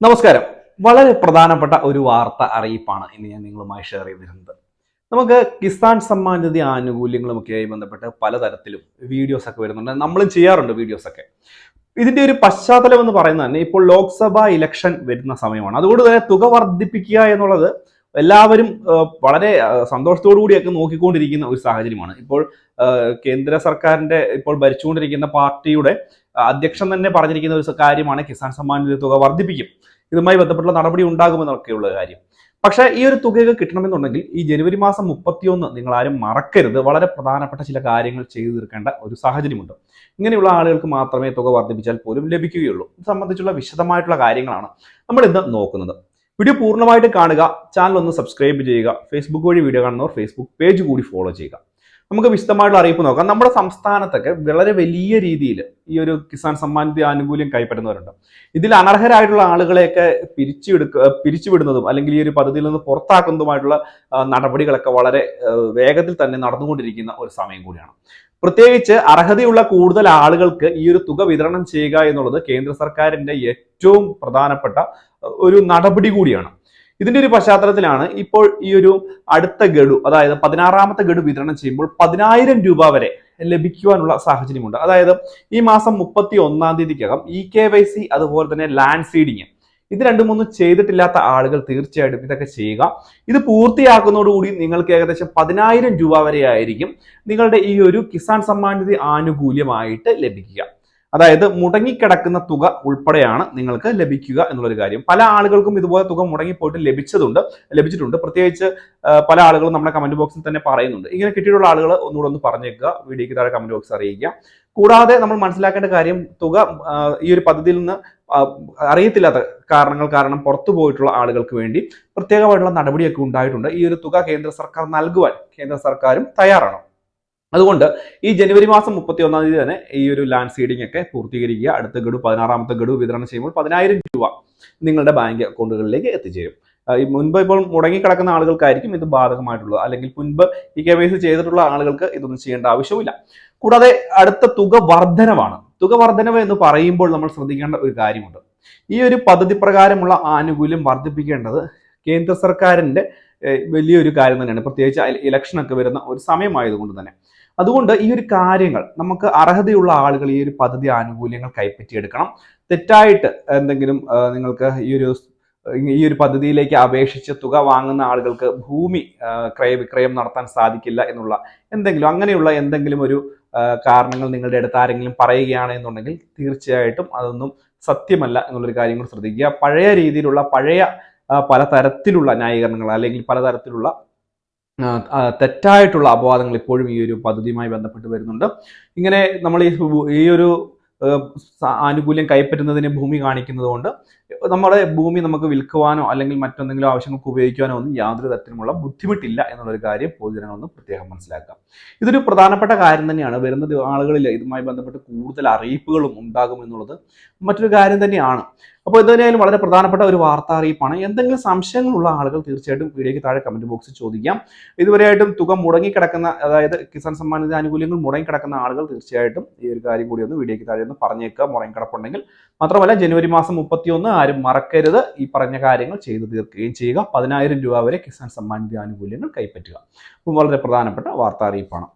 നമസ്കാരം. വളരെ പ്രധാനപ്പെട്ട ഒരു വാർത്ത അറിയിപ്പാണ് ഇന്ന് ഞാൻ നിങ്ങളുമായി ഷെയർ ചെയ്തിരുന്നത്. നമുക്ക് കിസാൻ സമ്മാൻ നിധി ആനുകൂല്യങ്ങളുമൊക്കെയായി ബന്ധപ്പെട്ട് പലതരത്തിലും വീഡിയോസ് ഒക്കെ വരുന്നുണ്ട്. നമ്മളും ചെയ്യാറുണ്ട് വീഡിയോസ് ഒക്കെ. ഇതിന്റെ ഒരു പശ്ചാത്തലം എന്ന് പറയുന്നത് തന്നെ ഇപ്പോൾ ലോക്സഭാ ഇലക്ഷൻ വരുന്ന സമയമാണ്. അതുകൊണ്ട് തന്നെ തുക വർദ്ധിപ്പിക്കുക എന്നുള്ളത് എല്ലാവരും വളരെ സന്തോഷത്തോടു കൂടിയൊക്കെ നോക്കിക്കൊണ്ടിരിക്കുന്ന ഒരു സാഹചര്യമാണ്. ഇപ്പോൾ കേന്ദ്ര സർക്കാരിന്റെ ഇപ്പോൾ ഭരിച്ചുകൊണ്ടിരിക്കുന്ന പാർട്ടിയുടെ അധ്യക്ഷൻ തന്നെ പറഞ്ഞിരിക്കുന്ന ഒരു കാര്യമാണ് കിസാൻ സമ്മാൻ നിധി തുക വർദ്ധിപ്പിക്കും, ഇതുമായി ബന്ധപ്പെട്ടുള്ള നടപടി ഉണ്ടാകുമെന്നൊക്കെയുള്ള കാര്യം. പക്ഷേ ഈ ഒരു തുകയൊക്കെ കിട്ടണമെന്നുണ്ടെങ്കിൽ ഈ ജനുവരി മാസം 31 നിങ്ങൾ ആരും മറക്കരുത്. വളരെ പ്രധാനപ്പെട്ട ചില കാര്യങ്ങൾ ചെയ്തു തീർക്കേണ്ട ഒരു സാഹചര്യമുണ്ട്. ഇങ്ങനെയുള്ള ആളുകൾക്ക് മാത്രമേ തുക വർദ്ധിപ്പിച്ചാൽ പോലും ലഭിക്കുകയുള്ളൂ. ഇത് സംബന്ധിച്ചുള്ള വിശദമായിട്ടുള്ള കാര്യങ്ങളാണ് നമ്മൾ ഇന്ന് നോക്കുന്നത്. വീഡിയോ പൂർണ്ണമായിട്ട് കാണുക, ചാനൽ ഒന്ന് സബ്സ്ക്രൈബ് ചെയ്യുക, ഫേസ്ബുക്ക് വഴി വീഡിയോ കാണുന്നവർ ഫേസ്ബുക്ക് പേജ് കൂടി ഫോളോ ചെയ്യുക. നമുക്ക് വിശദമായിട്ടുള്ള അറിയിപ്പ് നോക്കാം. നമ്മുടെ സംസ്ഥാനത്തൊക്കെ വളരെ വലിയ രീതിയിൽ ഈ ഒരു കിസാൻ സമ്മാൻ നിധി ആനുകൂല്യം കൈപ്പറ്റുന്നവരുണ്ട്. ഇതിൽ അനർഹരായിട്ടുള്ള ആളുകളെയൊക്കെ പിരിച്ചുവിടുന്നതും അല്ലെങ്കിൽ ഈ ഒരു പദ്ധതിയിൽ നിന്ന് പുറത്താക്കുന്നതുമായിട്ടുള്ള നടപടികളൊക്കെ വളരെ വേഗത്തിൽ തന്നെ നടന്നുകൊണ്ടിരിക്കുന്ന ഒരു സമയം കൂടിയാണ്. പ്രത്യേകിച്ച് അർഹതയുള്ള കൂടുതൽ ആളുകൾക്ക് ഈ ഒരു തുക വിതരണം ചെയ്യുക എന്നുള്ളത് കേന്ദ്ര സർക്കാരിന്റെ ഏറ്റവും പ്രധാനപ്പെട്ട ഒരു നടപടി കൂടിയാണ്. ഇതിന്റെ ഒരു പശ്ചാത്തലത്തിലാണ് ഇപ്പോൾ ഈ ഒരു അടുത്ത ഗഡു, അതായത് 16ാമത്തെ ഗഡു വിതരണം ചെയ്യുമ്പോൾ 10,000 രൂപ വരെ ലഭിക്കുവാനുള്ള സാഹചര്യമുണ്ട്. അതായത് ഈ മാസം 31-ാം തീയതിക്കകം EKYC അതുപോലെ തന്നെ ലാൻഡ് സീഡിങ് ഇത് രണ്ടും ഒന്നും ചെയ്തിട്ടില്ലാത്ത ആളുകൾ തീർച്ചയായിട്ടും ഇതൊക്കെ ചെയ്യുക. ഇത് പൂർത്തിയാക്കുന്നതോടുകൂടി നിങ്ങൾക്ക് ഏകദേശം 10,000 രൂപ വരെ ആയിരിക്കും നിങ്ങളുടെ ഈ ഒരു കിസാൻ സമ്മാൻ നിധി ആനുകൂല്യമായിട്ട് ലഭിക്കുക. അതായത് മുടങ്ങിക്കിടക്കുന്ന തുക ഉൾപ്പെടെയാണ് നിങ്ങൾക്ക് ലഭിക്കുക എന്നുള്ളൊരു കാര്യം. പല ആളുകൾക്കും ഇതുപോലെ തുക മുടങ്ങിപ്പോയിട്ട് ലഭിച്ചിട്ടുണ്ട്. പ്രത്യേകിച്ച് പല ആളുകളും നമ്മുടെ കമന്റ് ബോക്സിൽ തന്നെ പറയുന്നുണ്ട്. ഇങ്ങനെ കിട്ടിയിട്ടുള്ള ആളുകൾ ഒന്നുകൂടെ ഒന്ന് പറഞ്ഞേക്കുക, വീഡിയോയ്ക്ക് താഴെ കമന്റ് ബോക്സ് അറിയിക്കുക. കൂടാതെ നമ്മൾ മനസ്സിലാക്കേണ്ട കാര്യം, തുക ഈ ഒരു പദ്ധതിയിൽ നിന്ന് അറിയത്തില്ലാത്ത കാരണങ്ങൾ കാരണം പുറത്തു പോയിട്ടുള്ള ആളുകൾക്ക് വേണ്ടി പ്രത്യേകമായിട്ടുള്ള നടപടിയൊക്കെ ഉണ്ടായിട്ടുണ്ട്. ഈ ഒരു തുക കേന്ദ്ര സർക്കാർ നൽകുവാൻ കേന്ദ്ര സർക്കാരും തയ്യാറാണ്. അതുകൊണ്ട് ഈ ജനുവരി മാസം 31-ാം തീയതി തന്നെ ഈ ഒരു ലാൻഡ് സീഡിംഗ് ഒക്കെ പൂർത്തീകരിക്കുക. അടുത്ത ഗഡു 16ാമത്തെ ഗഡു വിതരണം ചെയ്യുമ്പോൾ 10,000 രൂപ നിങ്ങളുടെ ബാങ്ക് അക്കൗണ്ടുകളിലേക്ക് എത്തിച്ചേരും. മുൻപ് ഇപ്പോൾ മുടങ്ങിക്കിടക്കുന്ന ആളുകൾക്കായിരിക്കും ഇത് ബാധകമായിട്ടുള്ളത്. അല്ലെങ്കിൽ മുൻപ് EKYC ചെയ്തിട്ടുള്ള ആളുകൾക്ക് ഇതൊന്നും ചെയ്യേണ്ട ആവശ്യമില്ല. കൂടാതെ അടുത്ത തുക വർധനവാണ്. തുക വർധനവ് എന്ന് പറയുമ്പോൾ നമ്മൾ ശ്രദ്ധിക്കേണ്ട ഒരു കാര്യമുണ്ട്. ഈ ഒരു പദ്ധതി പ്രകാരമുള്ള ആനുകൂല്യം വർദ്ധിപ്പിക്കേണ്ടത് കേന്ദ്ര സർക്കാരിന്റെ വലിയൊരു കാര്യം തന്നെയാണ്. പ്രത്യേകിച്ച് ഇലക്ഷനൊക്കെ വരുന്ന ഒരു സമയമായതുകൊണ്ട് തന്നെ. അതുകൊണ്ട് ഈ ഒരു കാര്യങ്ങൾ നമുക്ക് അർഹതയുള്ള ആളുകൾ ഈ ഒരു പദ്ധതി ആനുകൂല്യങ്ങൾ കൈപ്പറ്റിയെടുക്കണം. തെറ്റായിട്ട് എന്തെങ്കിലും നിങ്ങൾക്ക് ഈ ഒരു പദ്ധതിയിലേക്ക് അപേക്ഷിച്ച് തുക വാങ്ങുന്ന ആളുകൾക്ക് ഭൂമി ക്രയവിക്രയം നടത്താൻ സാധിക്കില്ല എന്നുള്ള അങ്ങനെയുള്ള എന്തെങ്കിലും ഒരു കാരണങ്ങൾ നിങ്ങളുടെ അടുത്ത് ആരെങ്കിലും പറയുകയാണ് എന്നുണ്ടെങ്കിൽ തീർച്ചയായിട്ടും അതൊന്നും സത്യമല്ല എന്നുള്ളൊരു കാര്യം കൂടി ശ്രദ്ധിക്കുക. പഴയ രീതിയിലുള്ള പലതരത്തിലുള്ള ന്യായീകരണങ്ങൾ അല്ലെങ്കിൽ പലതരത്തിലുള്ള തെറ്റായിട്ടുള്ള അപവാദങ്ങൾ ഇപ്പോഴും ഈ ഒരു പദ്ധതിയുമായി ബന്ധപ്പെട്ട് വരുന്നുണ്ട്. ഇങ്ങനെ നമ്മൾ ഈ ഒരു ആനുകൂല്യം കൈപ്പറ്റുന്നതിന് ഭൂമി കാണിക്കുന്നത് കൊണ്ട് നമ്മുടെ ഭൂമി നമുക്ക് വിൽക്കുവാനോ അല്ലെങ്കിൽ മറ്റെന്തെങ്കിലും ആവശ്യങ്ങൾക്ക് ഉപയോഗിക്കുവാനോ ഒന്നും യാതൊരു തരത്തിലുമുള്ള ബുദ്ധിമുട്ടില്ല എന്നുള്ളൊരു കാര്യം പൊതുജനങ്ങളൊന്ന് പ്രത്യേകം മനസ്സിലാക്കാം. ഇതൊരു പ്രധാനപ്പെട്ട കാര്യം തന്നെയാണ്. വരുന്ന ആളുകളിൽ ഇതുമായി ബന്ധപ്പെട്ട് കൂടുതൽ അറിയിപ്പുകളും ഉണ്ടാകും എന്നുള്ളത് മറ്റൊരു കാര്യം തന്നെയാണ്. അപ്പോൾ ഇതുതന്നെയായാലും വളരെ പ്രധാനപ്പെട്ട ഒരു വാർത്താ അറിയിപ്പാണ്. എന്തെങ്കിലും സംശയങ്ങളുള്ള ആളുകൾ തീർച്ചയായിട്ടും വീഡിയോയ്ക്ക് താഴെ കമന്റ് ബോക്സിൽ ചോദിക്കാം. ഇതുവരെയായിട്ടും തുക മുടങ്ങിക്കിടക്കുന്ന, അതായത് കിസാൻ സമ്മാൻ നിധി ആനുകൂല്യങ്ങൾ മുടങ്ങിക്കിടക്കുന്ന ആളുകൾ തീർച്ചയായിട്ടും ഈ ഒരു കാര്യം കൂടി ഒന്ന് വീഡിയോയ്ക്ക് താഴെ ഒന്ന് പറഞ്ഞേക്കുക, മുടങ്ങിക്കിടപ്പുണ്ടെങ്കിൽ. മാത്രമല്ല ജനുവരി മാസം 31 ആരും മറക്കരുത് ഈ പറഞ്ഞ കാര്യങ്ങൾ ചെയ്തു തീർക്കുകയും ചെയ്യുക. 10,000 രൂപ വരെ കിസാൻ സമ്മാൻ നിധി ആനുകൂല്യങ്ങൾ കൈപ്പറ്റുക. അപ്പോൾ വളരെ പ്രധാനപ്പെട്ട വാർത്താ അറിയിപ്പാണ്.